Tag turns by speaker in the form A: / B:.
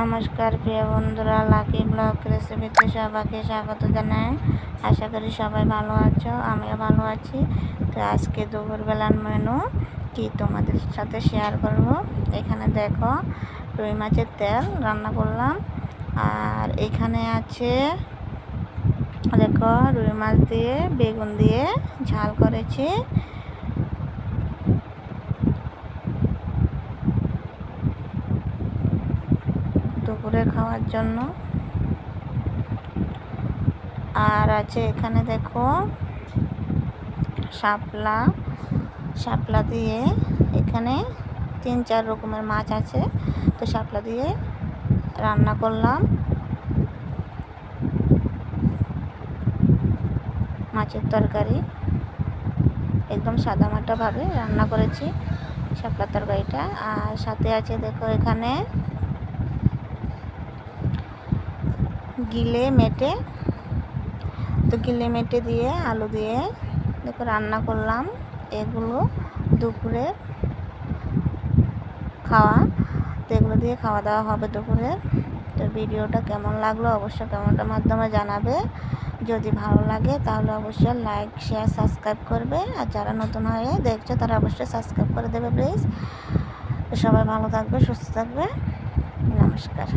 A: নমস্কার প্রিয় বন্ধুরা, লাকি ব্লগ রেসিপিতে সবাইকে স্বাগত জানাই। আশা করি সবাই ভালো আছো, আমিও ভালো আছি। তো আজকে দুপুরবেলার মেনু কি তোমাদের সাথে শেয়ার করব। এখানে দেখো রুই মাছের তেল রান্না করলাম, আর এখানে আছে দেখো রুই মাছ দিয়ে বেগুন দিয়ে ঝাল করেছি। দুপুরে খাওয়ার জন্য। আর আছে এখানে দেখো শাপলা দিয়ে, এখানে 3-4 রকমের মাছ আছে, তো শাপলা দিয়ে রান্না করলাম। মাছের তরকারি একদম সাদামাটাভাবে রান্না করেছি শাপলার তরকারিটা। আর সাথে আছে দেখো এখানে গিলে মেটে দিয়ে আলু দিয়ে দেখো রান্না করলাম। এগুলো দুপুরে খাওয়া, তো এগুলো দিয়ে খাওয়া দাওয়া হবে দুপুরে। তো ভিডিওটা কেমন লাগলো অবশ্যই কমেন্টের মাধ্যমে জানাবে। যদি ভালো লাগে তাহলে অবশ্যই লাইক, শেয়ার, সাবস্ক্রাইব করবে। আর যারা নতুন হয়ে দেখছো তারা অবশ্যই সাবস্ক্রাইব করে দেবে প্লিজ। সবাই ভালো থাকবে, সুস্থ থাকবে। নমস্কার।